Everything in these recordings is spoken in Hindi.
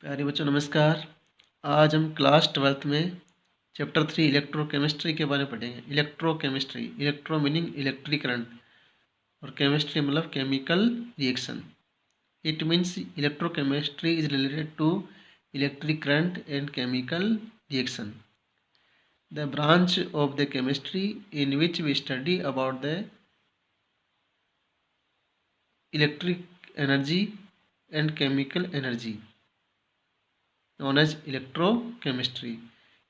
प्यारे बच्चों नमस्कार। आज हम क्लास 12th में चैप्टर 3 इलेक्ट्रोकेमिस्ट्री के बारे में पढ़ेंगे। Electrochemistry, electro meaning electric current और केमिस्ट्री मतलब chemical reaction. It means electrochemistry is related to electric current and chemical reaction, the branch of the chemistry in which we study about the electric energy and chemical energy known as electrochemistry,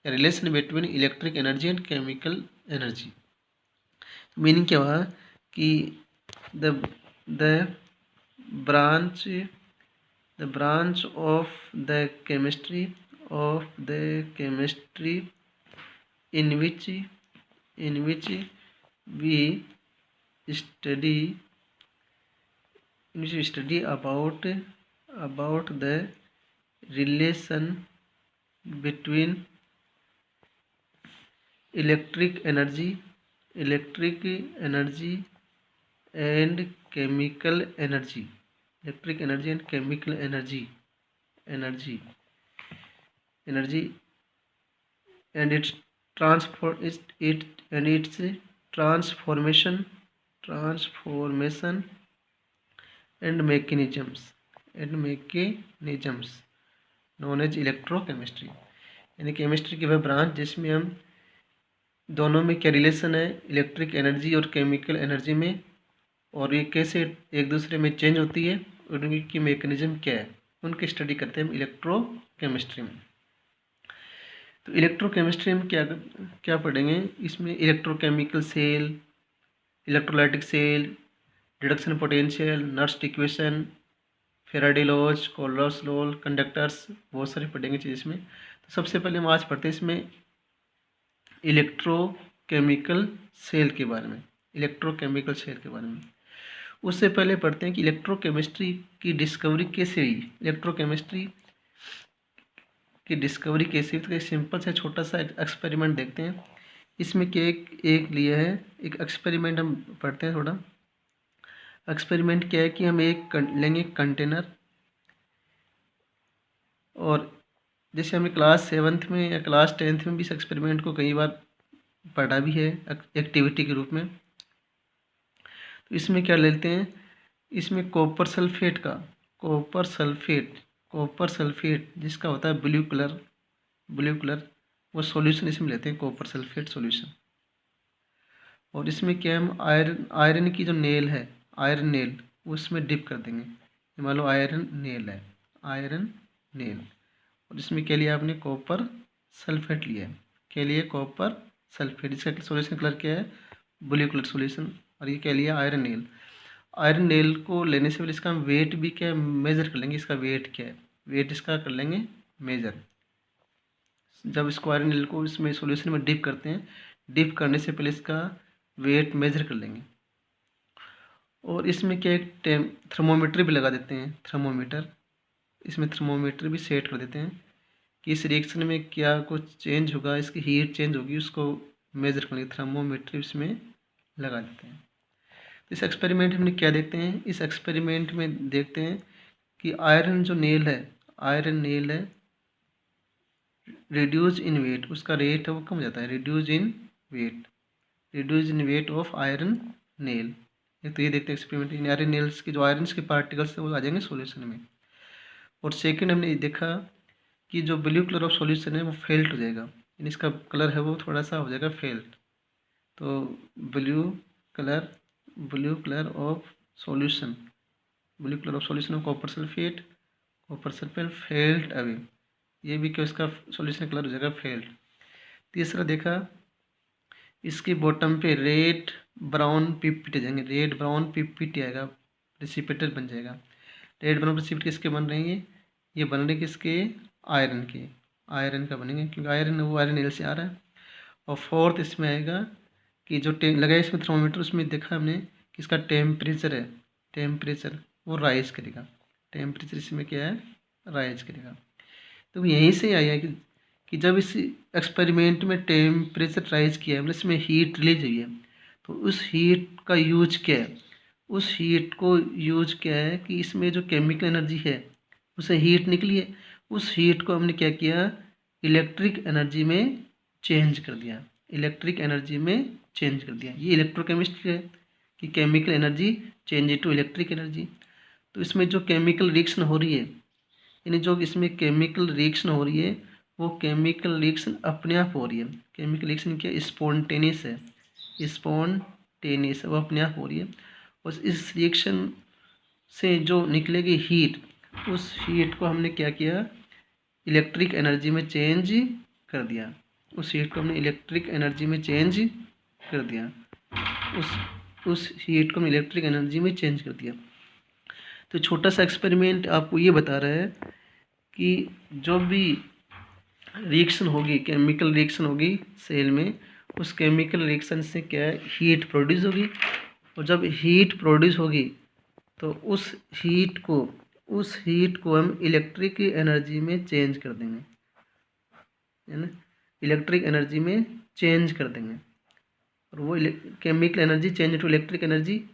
a relation between electric energy and chemical energy. Meaning क्या हुआ कि the the branch of the chemistry in which we study about the relation between electric energy and chemical energy, and its transformation and mechanisms known as electrochemistry, यानी केमिस्ट्री की वह ब्रांच जिसमें हम दोनों में क्या रिलेशन है इलेक्ट्रिक एनर्जी और केमिकल एनर्जी में, और ये कैसे एक दूसरे में चेंज होती है और उनकी मैकेनिज्म क्या है, उनकी स्टडी करते हैं हम इलेक्ट्रोकेमिस्ट्री में। तो इलेक्ट्रोकेमिस्ट्री में क्या क्या पढ़ेंगे, इसमें electrochemical cell, electrolytic cell, reduction potential, Nernst equation, Faraday laws, Kohlrausch's law, conductors, बहुत सारे पढ़ेंगे चीज़ इसमें। तो सबसे पहले हम आज पढ़ते हैं इसमें इलेक्ट्रोकेमिकल सेल के बारे में। उससे पहले पढ़ते हैं कि इलेक्ट्रोकेमिस्ट्री की डिस्कवरी कैसे हुई, तो एक सिंपल सा छोटा सा एक्सपेरिमेंट देखते हैं। इसमें क्या एक लिया है, एक एक्सपेरिमेंट हम पढ़ते हैं थोड़ा। एक्सपेरिमेंट क्या है कि हम लेंगे कंटेनर, और जैसे हमने क्लास 7th में या क्लास 10th में भी इस एक्सपेरिमेंट को कई बार पढ़ा भी है एक्टिविटी के रूप में। तो इसमें क्या लेते हैं, इसमें कॉपर सल्फेट जिसका होता है ब्लू कलर, वो सॉल्यूशन इसमें लेते हैं, कॉपर सल्फेट सॉल्यूशन। और इसमें क्या हम आयरन की जो नेल है, आयरन नेल, उसमें डिप कर देंगे। मान लो आयरन नेल, और इसमें क्या लिया आपने, कॉपर सल्फेट लिया है। क्या लिया, कॉपर सल्फेट। इसका सॉल्यूशन कलर क्या है, ब्लू कलर सॉल्यूशन। और ये क्या लिया, आयरन नेल को लेने से पहले इसका हम वेट भी क्या मेज़र कर लेंगे। इसका वेट क्या है, वेट इसका कर लेंगे मेज़र। जब इसको आयरन नेल को इसमें सॉल्यूशन में डिप करते हैं, डिप करने से पहले इसका वेट मेज़र कर लेंगे। और इसमें क्या एक थर्मोमीटर भी लगा देते हैं, इसमें थर्मोमीटर भी सेट कर देते हैं कि इस रिएक्शन में क्या कुछ चेंज होगा, इसकी हीट चेंज होगी, उसको मेज़र करने थर्मोमीटर इसमें लगा देते हैं। तो इस एक्सपेरिमेंट में क्या देखते हैं, इस एक्सपेरिमेंट में देखते हैं कि आयरन नेल है रिड्यूस इन वेट, उसका रेट है वो कम हो जाता है, reduce in weight of iron nail. तो ये देखते हैं एक्सपेरिमेंट, आयरन नेल्स की जो आयरन के पार्टिकल्स है वो आ जाएंगे सॉल्यूशन में। और सेकंड हमने देखा कि जो ब्लू कलर ऑफ सॉल्यूशन है वो फेल्ट हो जाएगा, यानी इसका कलर है वो थोड़ा सा हो जाएगा फेल्ट। तो blue colour of solution of copper sulphate felt away, ये भी क्या इसका सॉल्यूशन कलर हो जाएगा फेल्ट। तीसरा देखा, इसके बॉटम पे रेड ब्राउन पिपिट आ जाएंगे, आएगा, प्रेसिपिटेट बन जाएगा। रेड ब्राउन प्रेसिपिटेट किसके बन रहे हैं, ये बन रहे किसके, आयरन का बनेंगे, क्योंकि आयरन नेल से आ रहा है। और फोर्थ इसमें आएगा कि जो लगाया इसमें थर्मोमीटर, उसमें देखा हमने कि इसका टेम्परेचर वो राइज करेगा, टेम्परेचर इसमें क्या है, राइज करेगा। तो यहीं से आया कि जब इस एक्सपेरिमेंट में टेम्परेचर राइज किया है, मतलब इसमें हीट रिलीज हुई है, तो उस हीट का यूज क्या है, कि इसमें जो केमिकल एनर्जी है उसे हीट निकली है, उस हीट को हमने क्या किया, इलेक्ट्रिक एनर्जी में चेंज कर दिया, इलेक्ट्रिक एनर्जी में चेंज कर दिया। ये इलेक्ट्रोकेमिस्ट्री है कि chemical energy change to electric energy. तो इसमें जो केमिकल रिएक्शन हो रही है, यानी जो इसमें केमिकल रिएक्शन हो रही है, वो केमिकल रिएक्शन अपने आप हो रही है। केमिकल रिएक्शन क्या, स्पॉन्टेनियस है, स्पॉन्टेनियस है, वो अपने आप हो रही है। और इस रिएक्शन से जो निकलेगी हीट, उस हीट को हमने क्या किया, इलेक्ट्रिक एनर्जी में चेंज कर दिया। उस हीट को हमने इलेक्ट्रिक एनर्जी में चेंज कर दिया, उस हीट को हमने इलेक्ट्रिक एनर्जी में चेंज कर दिया। तो छोटा सा एक्सपेरिमेंट आपको ये बता रहा है कि जो भी रिएक्शन होगी, केमिकल रिएक्शन होगी सेल में, उस केमिकल रिएक्शन से क्या है, हीट प्रोड्यूस होगी। और जब हीट प्रोड्यूस होगी तो उस हीट को हम इलेक्ट्रिक एनर्जी में चेंज कर देंगे, है ना, इलेक्ट्रिक एनर्जी में चेंज कर देंगे। और वो chemical energy change to electric energy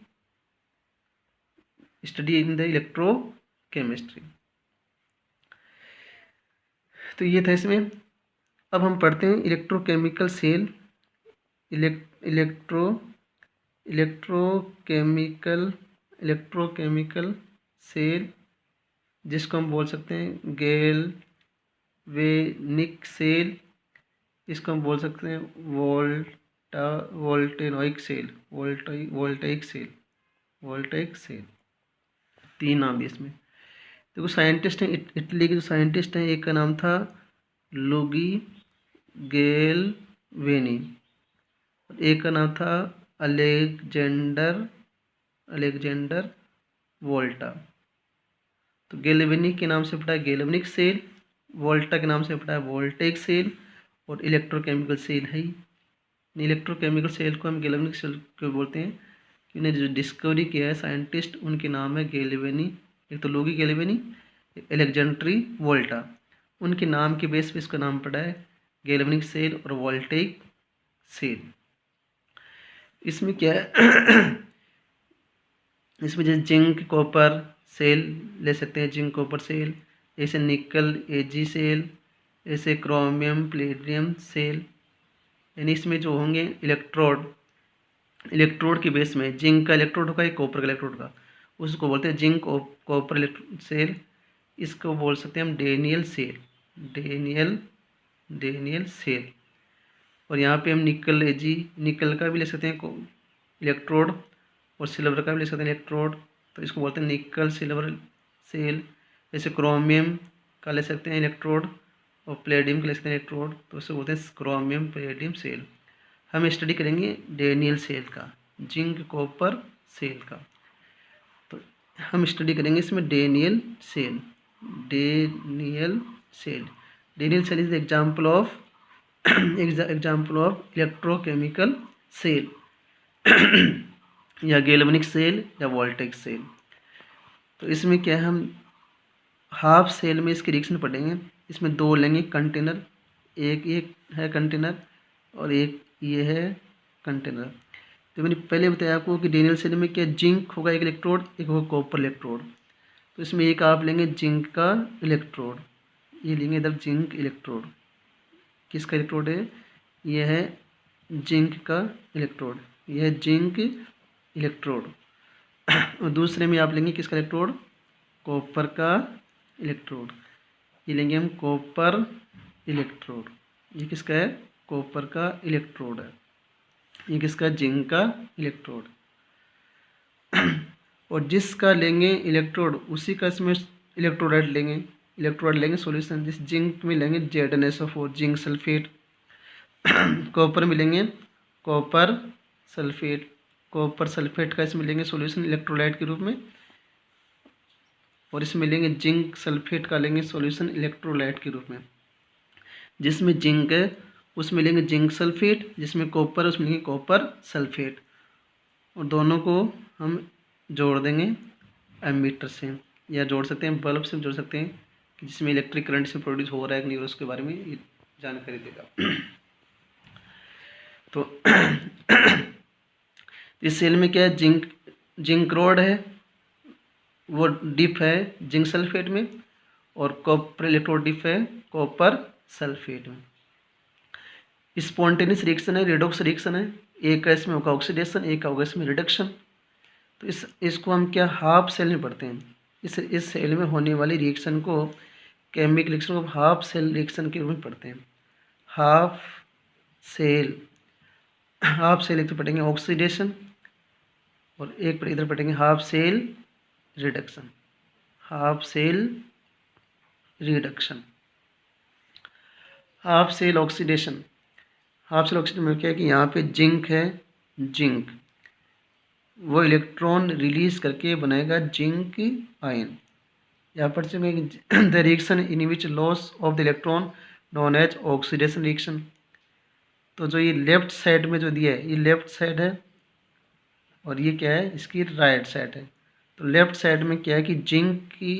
study in the electrochemistry. तो ये था इसमें। अब हम पढ़ते हैं इलेक्ट्रोकेमिकल सेल, इलेक्ट्रोकेमिकल सेल, जिसको हम बोल सकते हैं गैल्वेनिक सेल, इसको हम बोल सकते हैं वोल्टेनोइक सेल, तीन नाम है इसमें। देखो साइंटिस्ट हैं, इटली के जो साइंटिस्ट हैं, एक का नाम था लुगी गैल्वेनी, एक का नाम था अलेक्जेंडर वोल्टा। तो गैल्वेनी के नाम से पढ़ा है गैल्वेनिक सेल, वोल्टा के नाम से पढ़ा है वोल्टेइक सेल, और इलेक्ट्रोकेमिकल सेल है ही। इलेक्ट्रोकेमिकल सेल को हम गैल्वेनिक सेल क्यों बोलते हैं, इन्हें जो डिस्कवरी किया है साइंटिस्ट, उनके नाम है गैल्वेनी, एक तो लुगी गैल्वेनी, अलेक्जेंड्री वोल्टा। उनके नाम के बेस पे इसका नाम पड़ा है गैल्वेनिक सेल और वोल्टेइक सेल। इसमें क्या है इसमें जैसे जिंक कॉपर सेल ले सकते हैं, जिंक कॉपर सेल, ऐसे निकल एजी सेल, ऐसे क्रोमियम प्लेटिनम सेल। यानी इसमें जो होंगे इलेक्ट्रोड के बेस में जिंक का इलेक्ट्रोड होगा, एक कॉपर का इलेक्ट्रोड का, उसको बोलते हैं जिंक कॉपर सेल। इसको बोल सकते हैं हम डेनियल सेल। और यहाँ पे हम निकल का भी ले सकते हैं इलेक्ट्रोड, और सिल्वर का भी ले सकते हैं इलेक्ट्रोड, तो इसको बोलते हैं निकल सिल्वर सेल। जैसे क्रोमियम का ले सकते हैं इलेक्ट्रोड, और प्लेडियम का ले सकते हैं इलेक्ट्रोड, तो इसको बोलते हैं क्रोमियम प्लेडियम सेल। हम स्टडी करेंगे डेनियल सेल का, जिंक कॉपर सेल का। तो हम स्टडी करेंगे इसमें Daniell cell is the example of electrochemical cell या गैल्वेनिक सेल या वोल्टेइक सेल। तो इसमें क्या है, हम हाफ सेल में इसकी रिएक्शन पढ़ेंगे। इसमें दो लेंगे कंटेनर, एक है कंटेनर और एक ये है कंटेनर। तो मैंने पहले बताया आपको कि डेनियल सेल में क्या जिंक होगा एक इलेक्ट्रोड, एक होगा कॉपर इलेक्ट्रोड। तो इसमें एक आप लेंगे जिंक का इलेक्ट्रोड, ये लेंगे इधर जिंक इलेक्ट्रोड। किसका इलेक्ट्रोड है, यह है जिंक का इलेक्ट्रोड, यह है जिंक इलेक्ट्रोड। और दूसरे में आप लेंगे किसका इलेक्ट्रोड, कॉपर का इलेक्ट्रोड, ये लेंगे हम कॉपर इलेक्ट्रोड। ये किसका है, कॉपर का इलेक्ट्रोड है। ये किसका, जिंक का इलेक्ट्रोड। और जिसका लेंगे इलेक्ट्रोड उसी का इसमें इलेक्ट्रोलाइट लेंगे सॉल्यूशन। जिस जिंक में लेंगे ZnSO4 जिंक सल्फेट, कॉपर में लेंगे कॉपर सल्फेट का इसमें लेंगे सॉल्यूशन इलेक्ट्रोलाइट के रूप में, और इसमें लेंगे जिंक सल्फेट का लेंगे सॉल्यूशन इलेक्ट्रोलाइट के रूप में। जिसमें जिंक है उसमें लेंगे जिंक सल्फेट, जिसमें कॉपर है उसमें लेंगे कॉपर सल्फेट, और दोनों को हम जोड़ देंगे एमीटर से, या जोड़ सकते हैं बल्ब से जोड़ सकते हैं, कि जिसमें इलेक्ट्रिक करंट से प्रोड्यूस हो रहा है कि नहीं, उसके बारे में ये जानकारी देगा। तो इस सेल में क्या है, जिंक रोड है, वो डिप है जिंक सल्फेट में, और कॉपर इलेक्ट्रोड है कॉपर सल्फेट में। स्पॉन्टेनियस रिएक्शन है, रेडॉक्स रिएक्शन है, एक का इसमें होगा ऑक्सीडेशन, एक का होगा इसमें रिडक्शन। तो इसको हम क्या हाफ सेल में पढ़ते हैं। इस सेल में होने वाली रिएक्शन को, केमिकल रिएक्शन को हाफ सेल रिएक्शन के रूप में पढ़ते हैं। हाफ सेल एक तो पढ़ेंगे ऑक्सीडेशन और एक इधर पढ़ेंगे half cell reduction. Half cell reduction, half cell oxidation. Half cell oxidation में क्या है कि यहाँ पे जिंक है, जिंक वो इलेक्ट्रॉन रिलीज करके बनाएगा जिंक आयन। यहाँ पर say the reaction in which loss of the electron known as oxidation reaction. तो जो ये लेफ्ट साइड में जो दिया है, ये लेफ्ट साइड है और ये क्या है, इसकी राइट साइड है। तो लेफ्ट साइड में क्या है कि जिंक की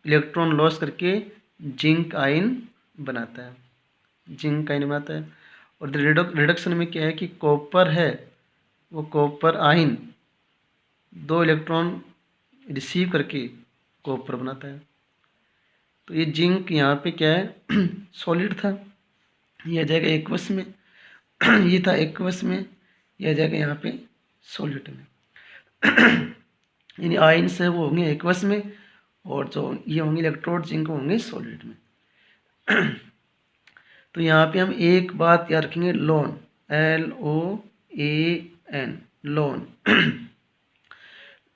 इलेक्ट्रॉन लॉस करके जिंक आयन बनाता है, जिंक आयन बनाता है। और रिडक्शन में क्या है कि कॉपर है, वो कॉपर आयन 2 इलेक्ट्रॉन रिसीव करके कॉपर बनाता है। तो ये जिंक यहाँ पे क्या है सॉलिड था, ये आ जाएगा एक्वस में ये था एक्वस में, ये आ जाएगा यहाँ पे सॉलिड में। यानी आयन्स है वो होंगे एक्वस में और जो ये होंगे इलेक्ट्रोड जिंक होंगे सॉलिड में। तो यहाँ पे हम एक बात याद रखेंगे, लोन, LOAN, लोन।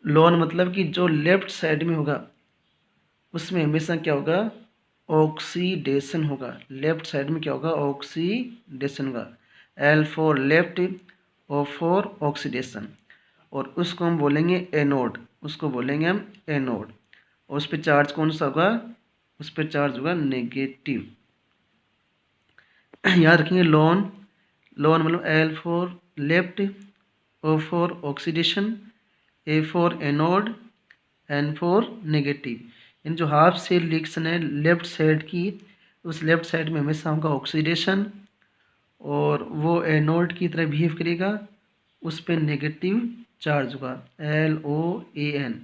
लोन मतलब कि जो लेफ्ट साइड में होगा उसमें हमेशा क्या होगा, ऑक्सीडेशन होगा। लेफ्ट साइड में क्या होगा, ऑक्सीडेशन होगा। L for left, O for oxidation. और उसको हम बोलेंगे एनोड, उसको बोलेंगे हम एनोड। और उस पर चार्ज कौन सा होगा, उस पर चार्ज होगा नेगेटिव। याद रखेंगे लोन, लोन मतलब L for left, O for oxidation, A for anode, N for negative. इन जो हाफ सेल रिएक्शन है लेफ्ट साइड की, उस लेफ्ट साइड में हमेशा होगा ऑक्सीडेशन और वो एनोड की तरह बिहेव करेगा, उस पर नेगेटिव चार्ज होगा, LOAN।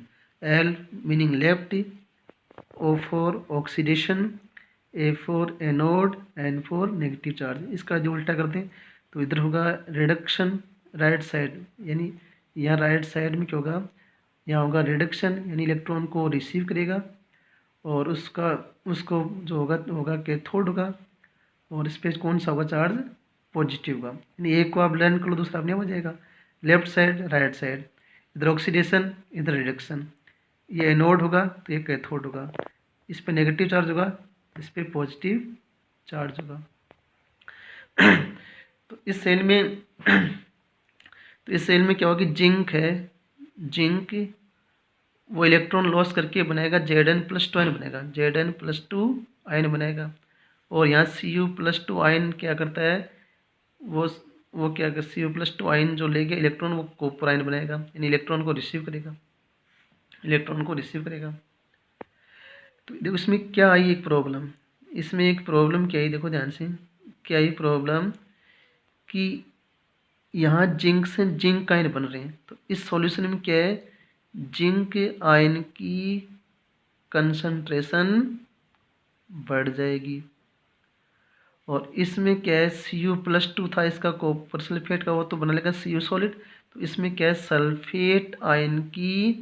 L meaning left, O for oxidation, A for anode, N for negative charge. इसका जो उल्टा कर दें तो इधर होगा रिडक्शन राइट साइड, यानी यहाँ राइट साइड में क्या होगा, यहाँ होगा रिडक्शन यानी इलेक्ट्रॉन को रिसीव करेगा और उसको जो होगा कैथोड होगा और इस पर कौन सा होगा चार्ज, पॉजिटिव होगा। यानी एक को आप लर्न कर लो दूसरा अपने हो जाएगा, लेफ्ट साइड राइट साइड, इधर ऑक्सीडेशन इधर रिडक्शन। ये एनोड होगा तो ये कैथोड होगा, इस पर नेगेटिव चार्ज होगा, इस पर पॉजिटिव चार्ज होगा। तो इस सेल में क्या होगा कि जिंक है, जिंक वो इलेक्ट्रॉन लॉस करके बनाएगा Zn+2 आयन बनेगा, Zn+2 आयन बनेगा। और यहाँ Cu+2 आयन क्या करता है, वो क्या कर Cu+2 आयन जो लेके इलेक्ट्रॉन वो कॉपर आयन बनाएगा, यानी इलेक्ट्रॉन को रिसीव करेगा, इलेक्ट्रॉन को रिसीव करेगा। तो देखो इसमें क्या आई एक प्रॉब्लम, इसमें एक प्रॉब्लम क्या आई, देखो ध्यान से क्या आई प्रॉब्लम कि यहाँ जिंक से जिंक आयन बन रहे हैं। तो इस सॉल्यूशन में क्या है, जिंक आयन की कंसंट्रेशन बढ़ जाएगी और इसमें क्या है Cu+2 था इसका कॉपर सल्फेट का, वो तो बना लेगा Cu सॉलिड। तो इसमें क्या है सल्फेट आयन की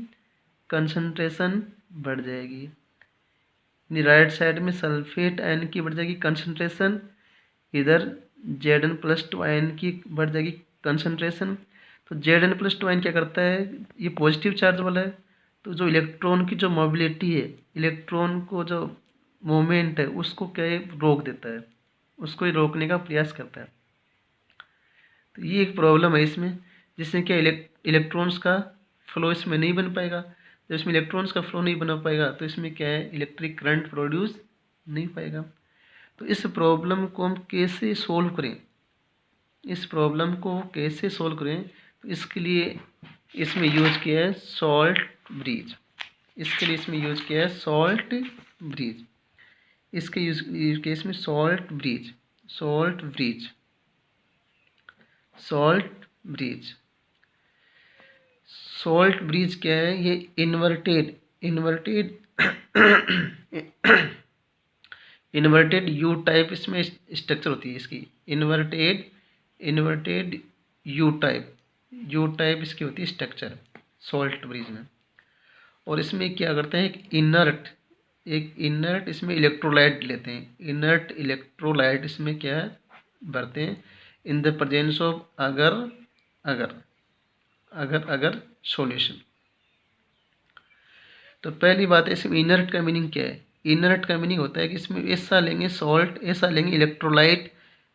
कंसंट्रेशन बढ़ जाएगी, यानी राइट साइड में सल्फेट आयन की बढ़ जाएगी कंसंट्रेशन, इधर Zn+2 आयन की बढ़ जाएगी कंसंट्रेशन। तो Zn+2 आयन क्या करता है, ये पॉजिटिव चार्ज वाला है, तो जो इलेक्ट्रॉन की जो मोबिलिटी है, इलेक्ट्रॉन को जो मोमेंट है उसको क्या है रोक देता है, उसको ही रोकने का प्रयास करता है। तो ये एक प्रॉब्लम है इसमें, जिससे क्या इलेक्ट्रॉन्स का फ्लो इसमें नहीं बन पाएगा। जब इसमें इलेक्ट्रॉन्स का फ्लो नहीं बना पाएगा तो इसमें क्या है इलेक्ट्रिक करंट प्रोड्यूस नहीं पाएगा। तो इस प्रॉब्लम को हम कैसे सोल्व करें, इस प्रॉब्लम को कैसे सोल्व करें, तो इसके लिए इसमें यूज किया है सॉल्ट ब्रिज। इसके लिए इसमें यूज किया है सॉल्ट ब्रिज, इसके यूज केस में salt bridge, salt bridge, salt bridge. Salt bridge क्या है, ये इन्वर्टेड इन्वर्टेड यू टाइप इसमें स्ट्रक्चर होती है इसकी, इन्वर्टेड यू टाइप इसकी होती है स्ट्रक्चर सॉल्ट ब्रिज में। और इसमें क्या करते हैं, एक इनर्ट इसमें इलेक्ट्रोलाइट लेते हैं, इनर्ट इलेक्ट्रोलाइट इसमें क्या है भरते हैं इन the presence of agar solution. तो पहली बात है इसमें इनर्ट का मीनिंग क्या है। इनर्ट का मीनिंग होता है कि इसमें ऐसा लेंगे सॉल्ट, ऐसा लेंगे इलेक्ट्रोलाइट,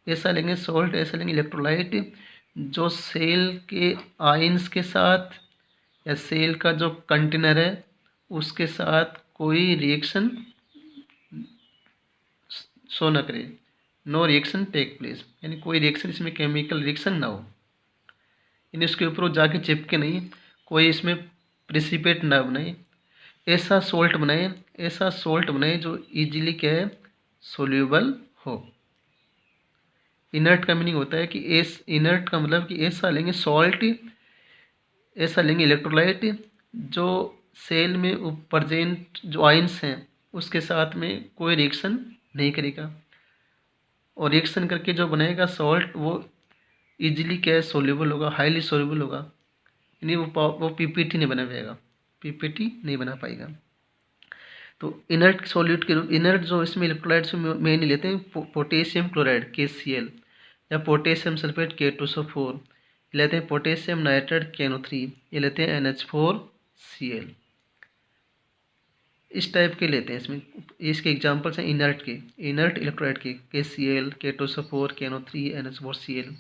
ऐसा लेंगे सॉल्ट, ऐसा लेंगे इलेक्ट्रोलाइट जो सेल के आयंस के साथ या सेल का जो कंटेनर है उसके साथ कोई रिएक्शन शो न करे, नो रिएक्शन टेक प्लेस, यानी कोई रिएक्शन इसमें केमिकल रिएक्शन ना हो, यानी उसके ऊपर वो जाके चिपके नहीं, कोई इसमें प्रेसिपिटेट ना बनाए, ऐसा सॉल्ट बनाए जो इजीली क्या है सोल्यूबल हो। इनर्ट का मीनिंग होता है कि इनर्ट का मतलब कि ऐसा लेंगे सॉल्ट, ऐसा लेंगे इलेक्ट्रोलाइट जो सेल में प्रेजेंट जो आयंस हैं उसके साथ में कोई रिएक्शन नहीं करेगा, और रिएक्शन करके जो बनेगा सॉल्ट वो इजीली क्या है सोल्यूबल होगा, हाईली सोल्यूबल होगा, यानी वो पीपीटी नहीं बना पाएगा, पीपीटी नहीं बना पाएगा। तो इनर्ट सॉल्यूट के इनर्ट जो इसमें इलेक्ट्रोलाइट्स मेनली लेते हैं पोटेशियम क्लोराइड KCl या पोटेशियम सल्फेट K2SO4, लेते हैं पोटेशियम नाइट्रेट KNO3, ये लेते हैं NH4Cl, इस टाइप के लेते हैं। इसमें इसके एग्जांपल्स हैं इनर्ट के, इनर्ट इलेक्ट्रोलाइट के KCl K2SO4 KNO3 NH4Cl।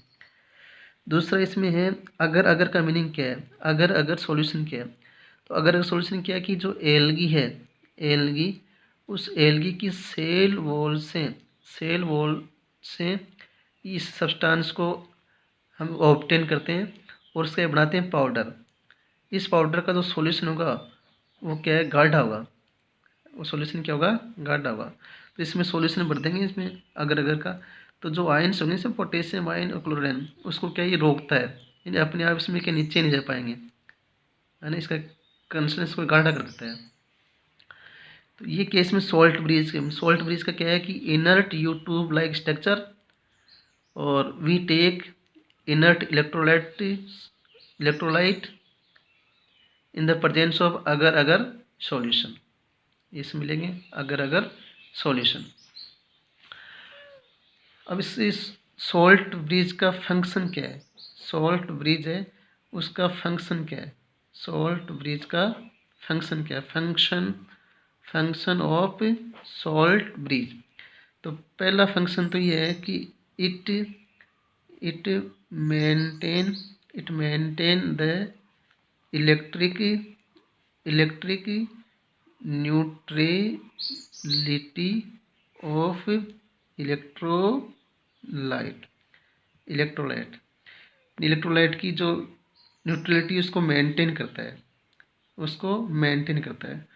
दूसरा इसमें है अगर का मीनिंग क्या है, अगर सॉल्यूशन क्या है। तो अगर सॉल्यूशन क्या है कि जो एल्गी है, उस एल्गी की सेल वॉल से इस सब्सटेंस को हम ऑब्टेन करते हैं और उसके बनाते हैं पाउडर। इस पाउडर का जो सॉल्यूशन होगा वो क्या है गाढ़ा होगा, वो सॉल्यूशन क्या होगा गाढ़ा होगा। तो इसमें सॉल्यूशन भर देंगे इसमें अगर का, तो जो आयन्स होंगे इसमें पोटेशियम आयन और क्लोरीन उसको क्या ये रोकता है, यानी अपने आप इसमें के नीचे नहीं जा पाएंगे, है ना, इसका कंसिस्टेंस को गाढ़ा कर देता है। तो ये केस में सॉल्ट ब्रिज का क्या है कि inert U tube like structure और we take inert electrolyte in the presence of agar solution, इसमें मिलेंगे अगर सॉल्यूशन। अब इस सॉल्ट ब्रिज का फंक्शन क्या है, सॉल्ट ब्रिज है उसका फंक्शन क्या है, सॉल्ट ब्रिज का फंक्शन क्या है, फंक्शन ऑफ सॉल्ट ब्रिज। तो पहला फंक्शन तो ये है कि it maintain the electric neutrality of electrolyte की जो न्यूट्रलिटी उसको मेंटेन करता है,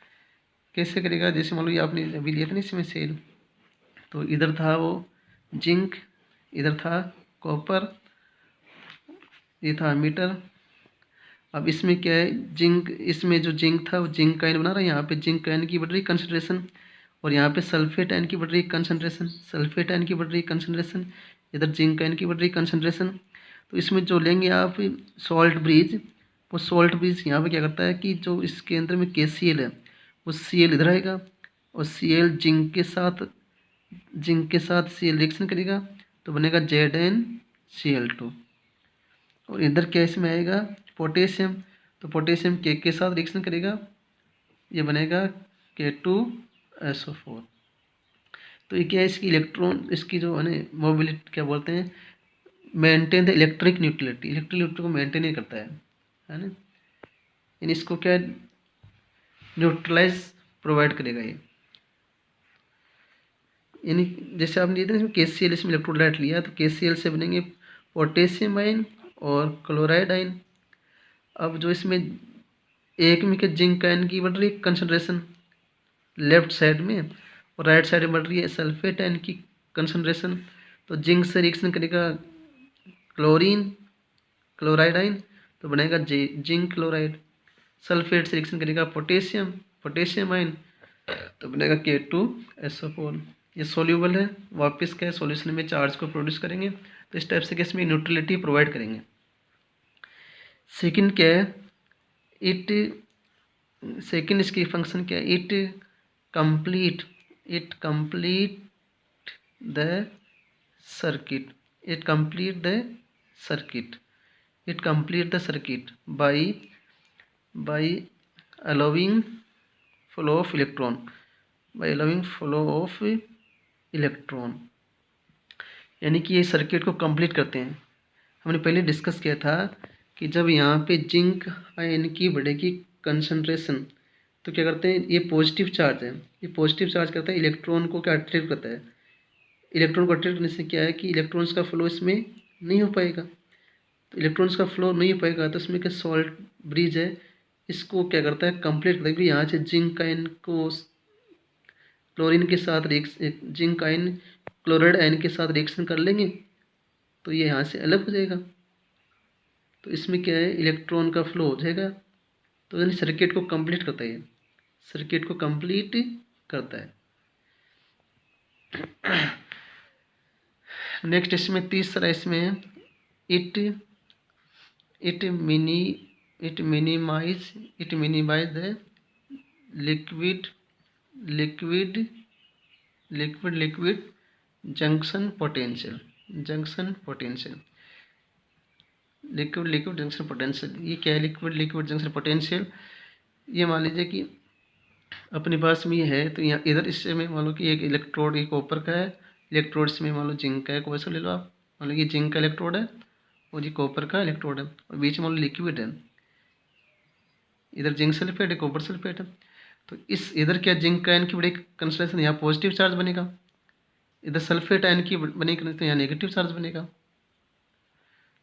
कैसे करेगा। जैसे मान लो ये आपने अभी लिया था ना इसमें सेल, तो इधर था वो जिंक, इधर था कॉपर, ये था मीटर। अब इसमें क्या है जिंक, इसमें जो जिंक था वो जिंक का आयन बना रहा है, यहाँ पे जिंक आयन की बढ़ रही कंसनट्रेशन, और यहाँ पे सल्फेट आयन की बढ़ रही कंसनट्रेशन, इधर जिंक आयन की बढ़ रही कंसनट्रेशन। तो इसमें जो लेंगे आप सॉल्ट ब्रिज, वो सॉल्ट ब्रिज यहाँ पे क्या करता है कि जो इसके अंदर में KCl है वो Cl इधर आएगा, और Cl जिंक के साथ Cl रिएक्शन करेगा तो बनेगा ZnCl2, और इधर क्या इसमें आएगा पोटेशियम, तो पोटेशियम के साथ रिएक्शन करेगा, ये बनेगा K2SO4। तो ये क्या है इसकी इलेक्ट्रॉन, इसकी जो है ना मोबिलिटी क्या बोलते हैं, मेंटेन द इलेक्ट्रिक न्यूट्रलिटी को मेंटेन ही करता है ना, यानी इसको क्या न्यूट्रलाइज प्रोवाइड करेगा ये। यानी जैसे आपने लिया था इसमें KCl, इसमें इलेक्ट्रोलाइट लिया तो KCl से बनेंगे पोटेशियम आयन और क्लोराइड आयन। अब जो इसमें एक में क्या जिंक आयन की बढ़ रही है कंसनट्रेशन लेफ्ट साइड में, और राइट साइड में बढ़ रही है सल्फेट आयन की कंसनट्रेशन, तो जिंक से रिएक्शन करेगा क्लोराइड आयन तो बनेगा जिंक क्लोराइड, सल्फेट से रिएक्शन करेगा पोटेशियम आयन तो बनेगा K2SO4। ये सोल्यूबल है, वापस क्या है सॉल्यूशन में चार्ज को प्रोड्यूस करेंगे, तो इस टाइप से केस में न्यूट्रलिटी प्रोवाइड करेंगे। सेकंड क्या है, इट सेकंड इसकी फंक्शन क्या है, it complete the circuit it complete the circuit by allowing flow of electron यानी कि ये सर्किट को कंप्लीट करते हैं। हमने पहले डिस्कस किया था कि जब यहाँ पे जिंक आयन की बढ़ेगी कंसंट्रेशन, तो क्या करते हैं, ये पॉजिटिव चार्ज है, ये पॉजिटिव चार्ज करता है इलेक्ट्रॉन को, क्या अट्रैक्ट करता है, इलेक्ट्रॉन को अट्रैक्ट करने से क्या है कि इलेक्ट्रॉन्स का फ्लो इसमें नहीं हो पाएगा। तो इलेक्ट्रॉन्स का फ्लो नहीं हो पाएगा तो इसमें क्या सॉल्ट ब्रिज है, इसको क्या करता है कंप्लीट करता है। यहाँ से जिंक आयन को क्लोरीन के साथ जिंक आयन क्लोराइड आयन के साथ रिएक्शन कर लेंगे तो ये यहाँ से अलग हो जाएगा, तो इसमें क्या है इलेक्ट्रॉन का फ्लो हो जाएगा। तो यानी सर्किट को कंप्लीट करता है, सर्किट को कंप्लीट करता है। नेक्स्ट इसमें तीसरा इसमें है it minimize the liquid junction potential liquid junction potential. ये क्या है लिक्विड जंक्शन पोटेंशियल, ये मान लीजिए कि अपने पास में ये है, तो यहाँ इधर इससे में मान लो कि एक इलेक्ट्रोड ये कॉपर का है, इलेक्ट्रोड इसमें मान लो जिंक का है, कोई सा ले लो आप, मान लो ये जिंक का इलेक्ट्रोड है और ये कॉपर का इलेक्ट्रोड है, और बीच में मान लो लिक्विड है, इधर जिंक सल्फेट है कॉपर सल्फेट है। तो इस इधर क्या जिंक का आयन की बड़ी कंसंट्रेशन, यहाँ पॉजिटिव चार्ज बनेगा, इधर सल्फेट आयन की बनेगी तो यहाँ नेगेटिव चार्ज बनेगा।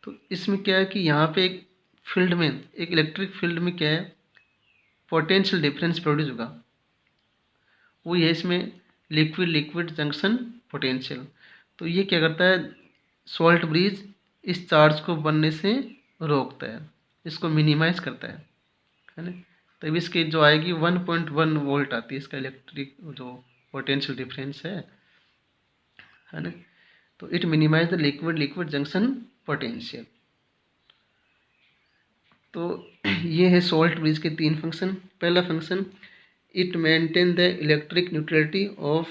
तो इसमें क्या है कि यहाँ पे एक फील्ड में, एक इलेक्ट्रिक फील्ड में क्या है पोटेंशियल डिफरेंस प्रोड्यूस होगा, वो है इसमें लिक्विड जंक्शन पोटेंशियल। तो ये क्या करता है सॉल्ट ब्रिज इस चार्ज को बनने से रोकता है, इसको मिनिमाइज करता है ना। तब इसकी जो आएगी 1.1 वोल्ट आती है इसका इलेक्ट्रिक जो पोटेंशियल डिफरेंस है ना। तो it minimize the liquid junction potential. तो ये है सॉल्ट ब्रिज के तीन फंक्शन। पहला function it maintain the electric neutrality of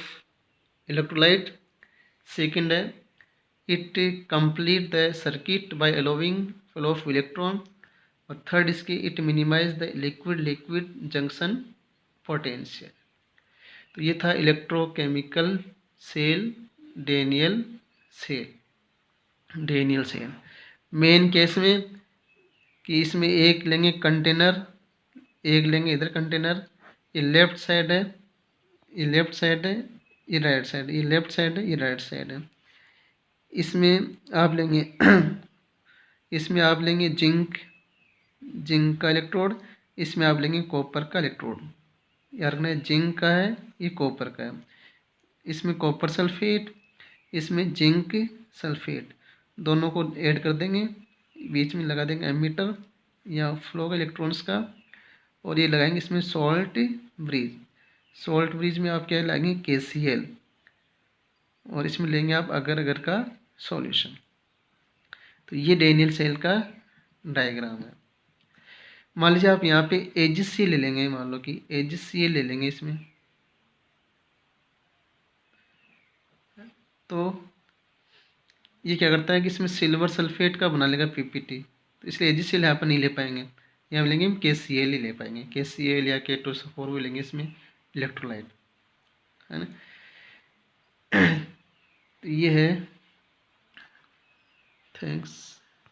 electrolyte. Second है it complete the circuit by allowing flow of electron. और थर्ड इसकी it minimize the liquid junction potential. तो ये था electrochemical cell Daniell cell. Main case में कि इसमें एक लेंगे कंटेनर, एक लेंगे इधर कंटेनर, ये लेफ्ट साइड है, ये लेफ्ट साइड है, ये राइट साइड, ये लेफ्ट साइड है, ये राइट साइड है। इसमें आप लेंगे इसमें आप लेंगे जिंक का इलेक्ट्रोड, इसमें आप लेंगे कॉपर का इलेक्ट्रोड। यार ना जिंक का है, ये कॉपर का है, इसमें कॉपर सल्फेट, इसमें जिंक सल्फेट, दोनों को ऐड कर देंगे, बीच में लगा देंगे एमीटर या फ्लो का इलेक्ट्रॉन्स का, और ये लगाएंगे इसमें सॉल्ट ब्रिज में आप क्या लगाएंगे KCl, और इसमें लेंगे आप अगर का सॉल्यूशन। तो ये डेनियल सेल का डायग्राम है। मान लीजिए आप यहाँ पे AgCl ले लेंगे, मान लो कि AgCl ले लेंगे इसमें, तो ये क्या करता है कि इसमें सिल्वर सल्फेट का बना लेगा PPT, तो इसलिए AgCl यहाँ पर नहीं ले पाएंगे, यहाँ लेंगे हम KCl ही ले पाएंगे, KCl या K2SO4 भी लेंगे इसमें इलेक्ट्रोलाइट, है ना। तो ये है, थैंक्स।